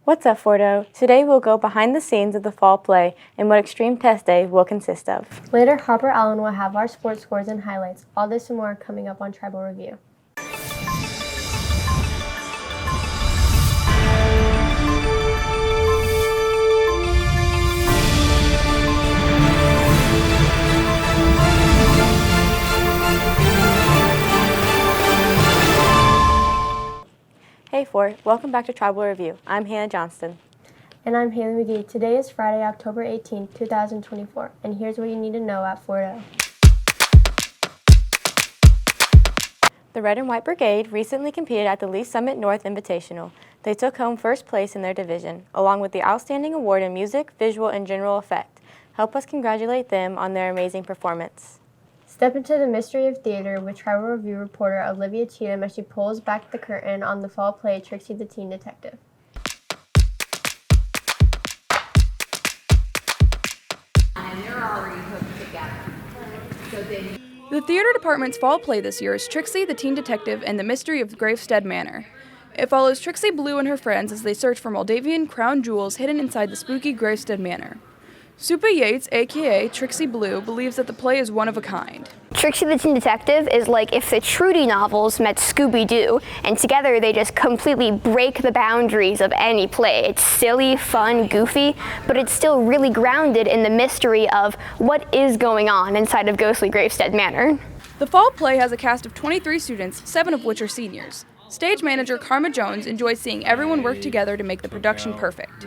What's up, Fordo? Today we'll go behind the scenes of the fall play and what Extreme Test Day will consist of. Later, Harper Allen will have our sports scores and highlights. All this and more coming up on Tribal Review. Hey Fort, welcome back to Tribal Review. I'm Hannah Johnston. And I'm Haley McGee. Today is Friday, October 18, 2024, and here's what you need to know at Fordo. The Red and White Brigade recently competed at the Lee Summit North Invitational. They took home first place in their division, along with the Outstanding Award in Music, Visual, and General Effect. Help us congratulate them on their amazing performance. Step into the mystery of theater with Tribal Review reporter Olivia Cheatham as she pulls back the curtain on the fall play Trixie the Teen Detective. And they're already hooked together. The theater department's fall play this year is Trixie the Teen Detective and the Mystery of Gravestead Manor. It follows Trixie Blue and her friends as they search for Moldavian crown jewels hidden inside the spooky Gravestead Manor. Supa Yates, aka Trixie Blue, believes that the play is one of a kind. Trixie the Teen Detective is like if the Trudy novels met Scooby-Doo, and together they just completely break the boundaries of any play. It's silly, fun, goofy, but it's still really grounded in the mystery of what is going on inside of ghostly Gravestead Manor. The fall play has a cast of 23 students, 7 of which are seniors. Stage manager Karma Jones enjoys seeing everyone work together to make the production perfect.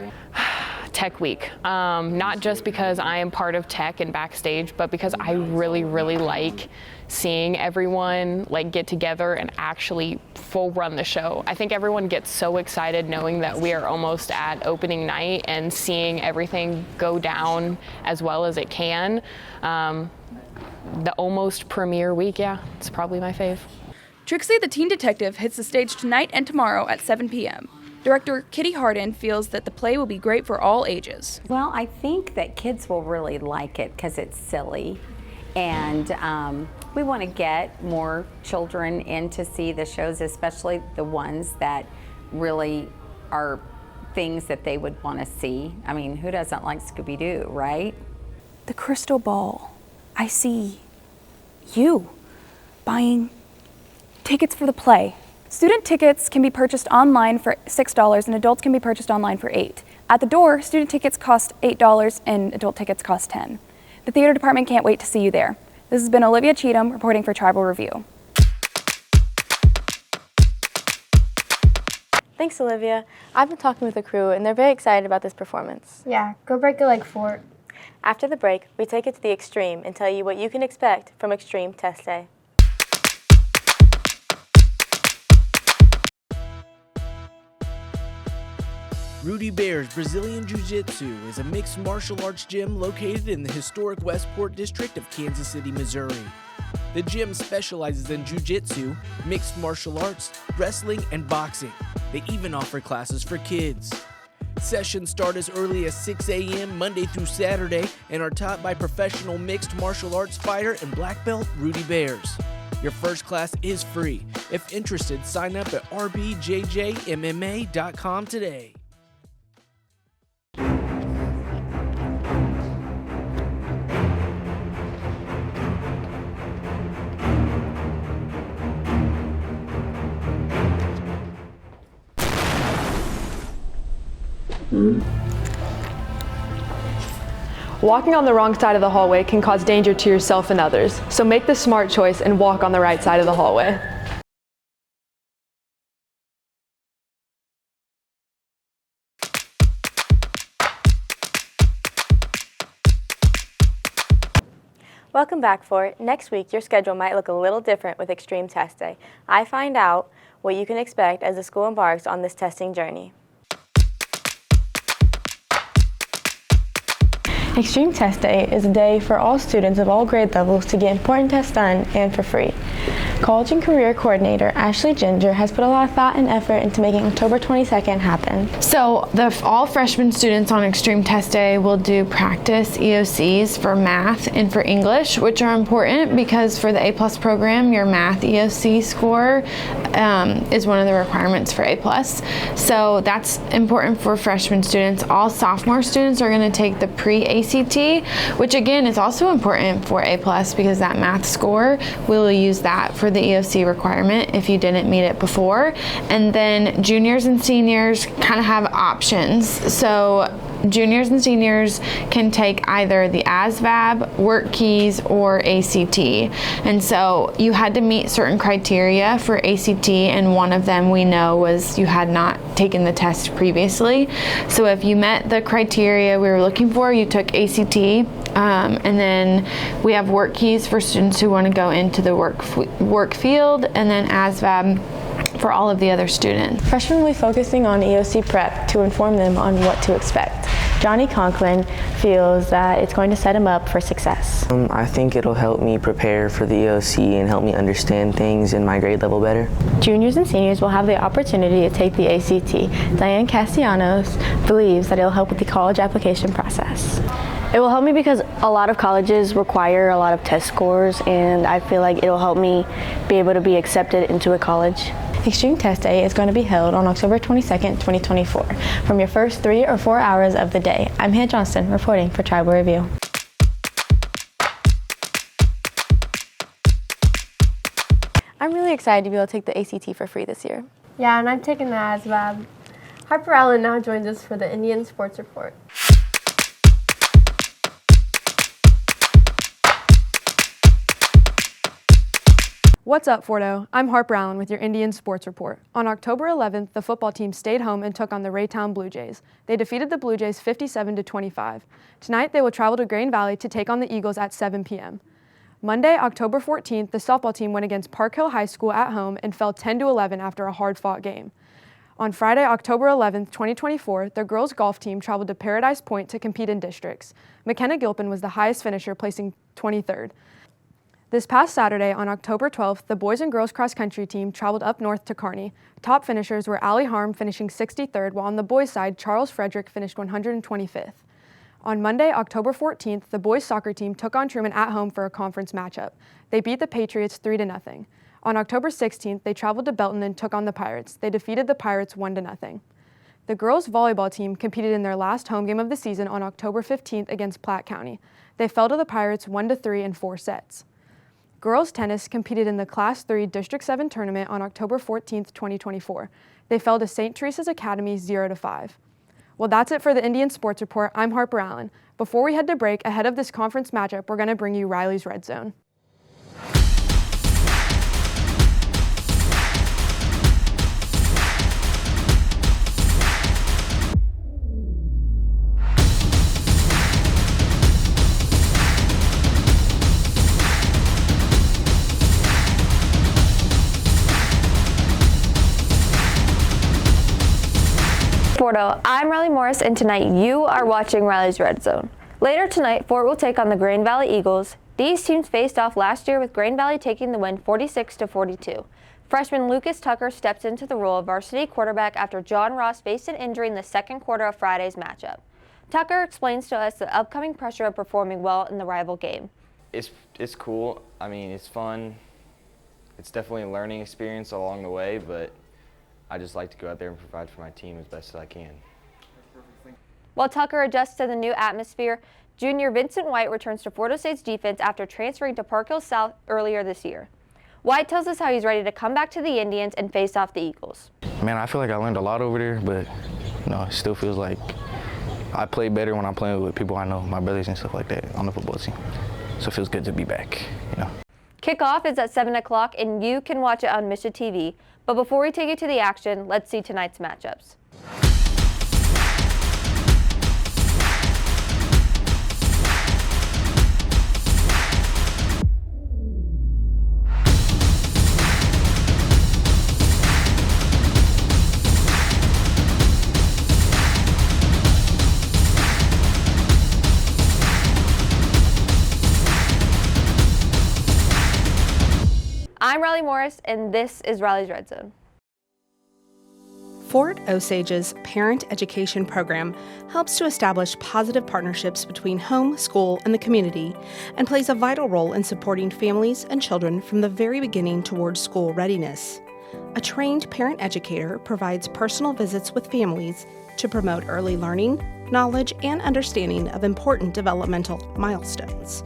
Tech Week, not just because I am part of tech and backstage, but because I really like seeing everyone get together and actually full run the show. I think everyone gets so excited knowing that we are almost at opening night and seeing everything go down as well as it can. The almost premiere week, yeah, it's probably my fave. Trixie the Teen Detective hits the stage tonight and tomorrow at 7 p.m. Director Kitty Harden feels that the play will be great for all ages. Well, I think that kids will really like it because it's silly, and we want to get more children in to see the shows, especially the ones that really are things that they would want to see. I mean, who doesn't like Scooby-Doo, right? The crystal ball. I see you buying tickets for the play. Student tickets can be purchased online for $6 and adults can be purchased online for $8. At the door, student tickets cost $8 and adult tickets cost $10. The theater department can't wait to see you there. This has been Olivia Cheatham reporting for Tribal Review. Thanks, Olivia. I've been talking with the crew and they're very excited about this performance. Yeah, go break a leg, Fort. After the break, we take it to the extreme and tell you what you can expect from Extreme Test Day. Rudy Bear's Brazilian Jiu-Jitsu is a mixed martial arts gym located in the historic Westport district of Kansas City, Missouri. The gym specializes in jiu-jitsu, mixed martial arts, wrestling, and boxing. They even offer classes for kids. Sessions start as early as 6 a.m. Monday through Saturday and are taught by professional mixed martial arts fighter and black belt Rudy Bears. Your first class is free. If interested, sign up at rbjjmma.com today. Walking on the wrong side of the hallway can cause danger to yourself and others, so make the smart choice and walk on the right side of the hallway. Welcome back, Fort. Next week, your schedule might look a little different with Extreme Test Day. I find out what you can expect as the school embarks on this testing journey. Extreme Test Day is a day for all students of all grade levels to get important tests done and for free. College and Career Coordinator Ashley Ginger has put a lot of thought and effort into making October 22nd happen. So all freshman students on Extreme Test Day will do practice EOCs for math and for English, which are important because for the A+ program, your math EOC score is one of the requirements for A+. So that's important for freshman students. All sophomore students are going to take the pre-ACT, which again is also important for A+ because that math score, we'll use that for the EOC requirement if you didn't meet it before. And then juniors and seniors kind of have options. So juniors and seniors can take either the ASVAB, Work Keys, or ACT. And so you had to meet certain criteria for ACT, and one of them we know was you had not taken the test previously. So if you met the criteria we were looking for, you took ACT. And then we have Work Keys for students who want to go into the work field, and then ASVAB for all of the other students. Freshmen will be focusing on EOC prep to inform them on what to expect. Johnny Conklin feels that it's going to set him up for success. I think it'll help me prepare for the EOC and help me understand things in my grade level better. Juniors and seniors will have the opportunity to take the ACT. Diane Castellanos believes that it will help with the college application process. It will help me because a lot of colleges require a lot of test scores, and I feel like it'll help me be able to be accepted into a college. Extreme Test Day is going to be held on October 22nd, 2024, from your first 3 or 4 hours of the day. I'm Hannah Johnston, reporting for Tribal Review. I'm really excited to be able to take the ACT for free this year. Yeah, and I'm taking the ASVAB. Harper Allen now joins us for the Indian Sports Report. What's up, Fordo? I'm Harper Allen with your Indian Sports Report. On October 11th, the football team stayed home and took on the Raytown Blue Jays. They defeated the Blue Jays 57-25. Tonight, they will travel to Grain Valley to take on the Eagles at 7 p.m. Monday, October 14th, the softball team went against Park Hill High School at home and fell 10-11 after a hard-fought game. On Friday, October 11th, 2024, the girls' golf team traveled to Paradise Point to compete in districts. McKenna Gilpin was the highest finisher, placing 23rd. This past Saturday, on October 12th, the boys and girls cross-country team traveled up north to Kearney. Top finishers were Allie Harm finishing 63rd, while on the boys' side, Charles Frederick finished 125th. On Monday, October 14th, the boys' soccer team took on Truman at home for a conference matchup. They beat the Patriots 3-0. On October 16th, they traveled to Belton and took on the Pirates. They defeated the Pirates 1-0. The girls' volleyball team competed in their last home game of the season on October 15th against Platte County. They fell to the Pirates 1-3 in 4 sets. Girls tennis competed in the Class 3 District 7 tournament on October 14, 2024. They fell to St. Teresa's Academy 0-5. Well, that's it for the Indian Sports Report. I'm Harper Allen. Before we head to break, ahead of this conference matchup, we're going to bring you Riley's Red Zone. Fordo, I'm Riley Morris, and tonight you are watching Riley's Red Zone. Later tonight, Fort will take on the Grain Valley Eagles. These teams faced off last year with Grain Valley taking the win 46-42. Freshman Lucas Tucker steps into the role of varsity quarterback after John Ross faced an injury in the second quarter of Friday's matchup. Tucker explains to us the upcoming pressure of performing well in the rival game. It's cool. I mean, it's fun. It's definitely a learning experience along the way, but I just like to go out there and provide for my team as best as I can. While Tucker adjusts to the new atmosphere, junior Vincent White returns to Fort Osade's defense after transferring to Park Hill South earlier this year. White tells us how he's ready to come back to the Indians and face off the Eagles. Man, I feel like I learned a lot over there, but it still feels like I play better when I'm playing with people I know, my brothers and stuff like that on the football team. So it feels good to be back, Kickoff is at 7 o'clock, and you can watch it on Misha TV. But before we take you to the action, let's see tonight's matchups. I'm Riley Moore. Morris, and this is Riley's Red Zone. Fort Osage's Parent Education Program helps to establish positive partnerships between home, school, and the community, and plays a vital role in supporting families and children from the very beginning towards school readiness. A trained parent educator provides personal visits with families to promote early learning, knowledge, and understanding of important developmental milestones.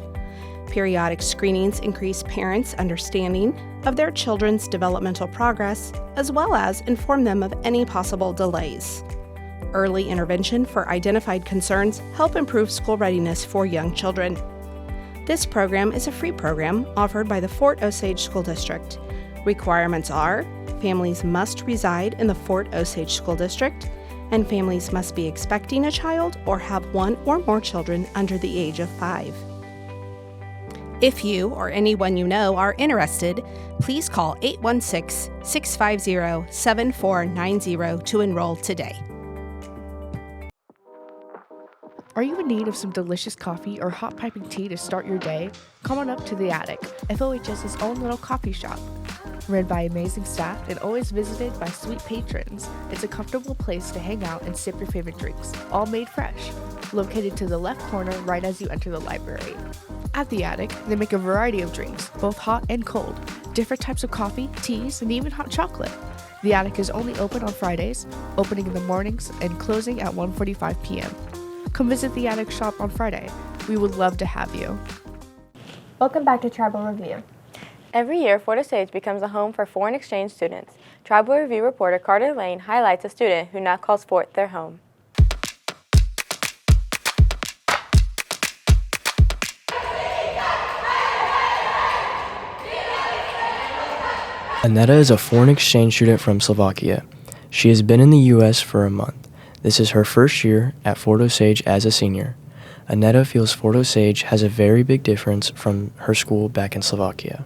Periodic screenings increase parents' understanding of their children's developmental progress, as well as inform them of any possible delays. Early intervention for identified concerns help improve school readiness for young children. This program is a free program offered by the Fort Osage School District. Requirements are: families must reside in the Fort Osage School District, and families must be expecting a child or have one or more children under the age of 5. If you or anyone you know are interested, please call 816-650-7490 to enroll today. Are you in need of some delicious coffee or hot piping tea to start your day? Come on up to The Attic, FOHS's own little coffee shop. Run by amazing staff and always visited by sweet patrons, it's a comfortable place to hang out and sip your favorite drinks, all made fresh. Located to the left corner right as you enter the library. At The Attic, they make a variety of drinks, both hot and cold, different types of coffee, teas, and even hot chocolate. The Attic is only open on Fridays, opening in the mornings and closing at 1:45 p.m. Come visit The Attic shop on Friday. We would love to have you. Welcome back to Tribal Review. Every year, Fort Osage becomes a home for foreign exchange students. Tribal Review reporter Carter Lane highlights a student who now calls Fort their home. Aneta is a foreign exchange student from Slovakia. She has been in the U.S. for a month. This is her first year at Fort Osage as a senior. Aneta feels Fort Osage has a very big difference from her school back in Slovakia.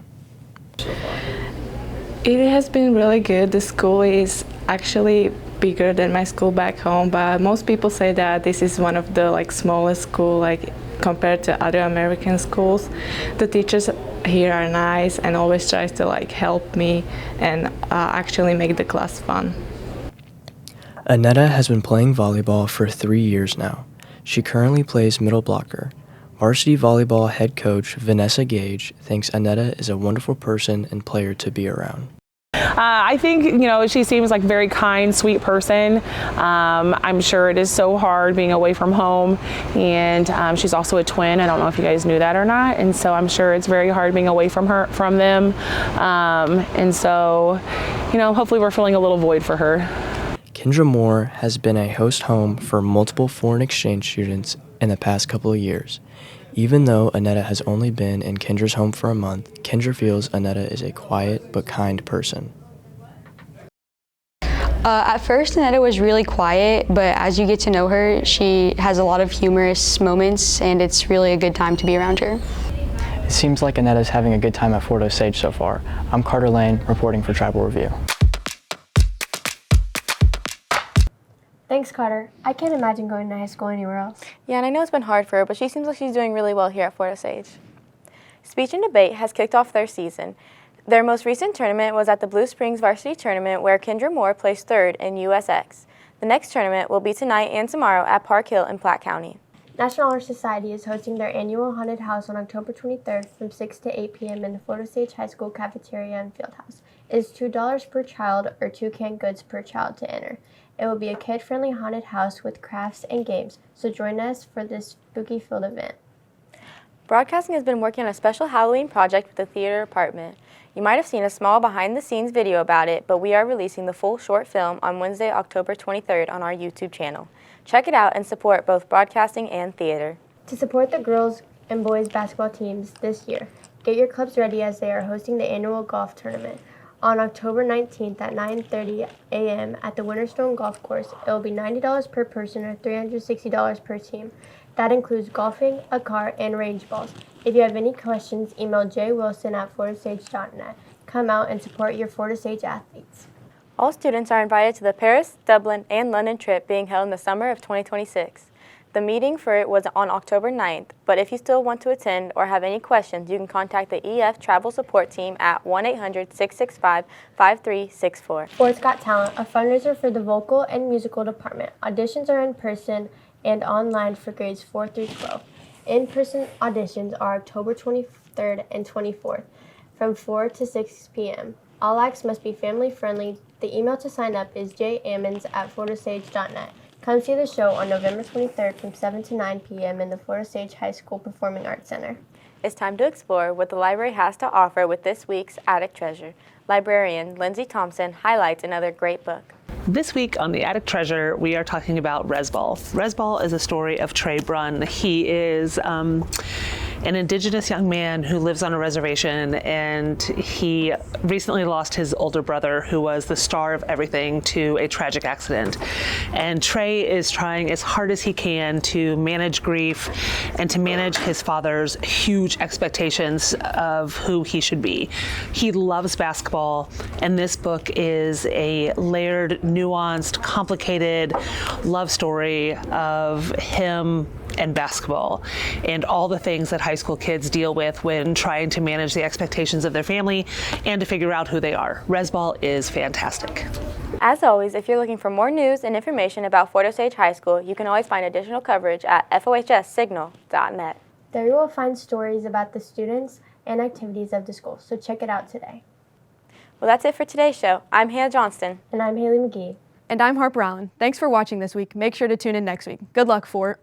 It has been really good. The school is actually bigger than my school back home, but most people say that this is one of the smallest school compared to other American schools. The teachers here are nice and always tries to help me and actually make the class fun. Aneta has been playing volleyball for 3 years now. She currently plays middle blocker. Varsity volleyball head coach Vanessa Gage thinks Aneta is a wonderful person and player to be around. I think, she seems like a very kind, sweet person. I'm sure it is so hard being away from home, and she's also a twin. I don't know if you guys knew that or not, and so I'm sure it's very hard being away from them. And so, hopefully we're filling a little void for her. Kendra Moore has been a host home for multiple foreign exchange students in the past couple of years. Even though Aneta has only been in Kendra's home for a month, Kendra feels Aneta is a quiet but kind person. At first, Aneta was really quiet, but as you get to know her, she has a lot of humorous moments, and it's really a good time to be around her. It seems like Aneta's having a good time at Fort Osage so far. I'm Carter Lane, reporting for Tribal Review. Thanks, Carter. I can't imagine going to high school anywhere else. Yeah, and I know it's been hard for her, but she seems like she's doing really well here at Fort Osage. Speech and Debate has kicked off their season. Their most recent tournament was at the Blue Springs Varsity Tournament, where Kendra Moore placed 3rd in USX. The next tournament will be tonight and tomorrow at Park Hill in Platte County. National Honor Society is hosting their annual haunted house on October 23rd from 6 to 8 p.m. in the Fort Osage High School cafeteria and field house. It is $2 per child or 2 canned goods per child to enter. It will be a kid-friendly haunted house with crafts and games, so join us for this spooky-filled event. Broadcasting has been working on a special Halloween project with the theater department. You might have seen a small behind-the-scenes video about it, but we are releasing the full short film on Wednesday, October 23rd on our YouTube channel. Check it out and support both broadcasting and theater. To support the girls and boys basketball teams this year, get your clubs ready as they are hosting the annual golf tournament. On October 19th at 9:30 a.m. at the Winterstone Golf Course, it will be $90 per person or $360 per team. That includes golfing, a car, and range balls. If you have any questions, email jwilson@fortosage.net. Come out and support your Fort Osage athletes. All students are invited to the Paris, Dublin, and London trip being held in the summer of 2026. The meeting for it was on October 9th, but if you still want to attend or have any questions, you can contact the EF Travel Support Team at 1-800-665-5364. Sports Got Talent, a fundraiser for the vocal and musical department. Auditions are in person and online for grades 4 through 12. In-person auditions are October 23rd and 24th from 4 to 6 p.m. All acts must be family friendly. The email to sign up is jammons@floridaSage.net. Come see the show on November 23rd from 7 to 9 p.m. in the Florida Sage High School Performing Arts Center. It's time to explore what the library has to offer with this week's Attic Treasure. Librarian Lindsay Thompson highlights another great book. This week on the Attic Treasure, we are talking about Resball. Resball is a story of Trey Brunn. He is an indigenous young man who lives on a reservation, and he recently lost his older brother, who was the star of everything, to a tragic accident. And Trey is trying as hard as he can to manage grief and to manage his father's huge expectations of who he should be. He loves basketball, and this book is a layered, nuanced, complicated love story of him and basketball and all the things that high school kids deal with when trying to manage the expectations of their family and to figure out who they are. Resball is fantastic. As always, if you're looking for more news and information about Fort Osage High School, you can always find additional coverage at fohssignal.net. There you will find stories about the students and activities of the school, so check it out today. Well, that's it for today's show. I'm Hannah Johnston. And I'm Haley McGee. And I'm Harper Allen. Thanks for watching this week. Make sure to tune in next week. Good luck, Fort.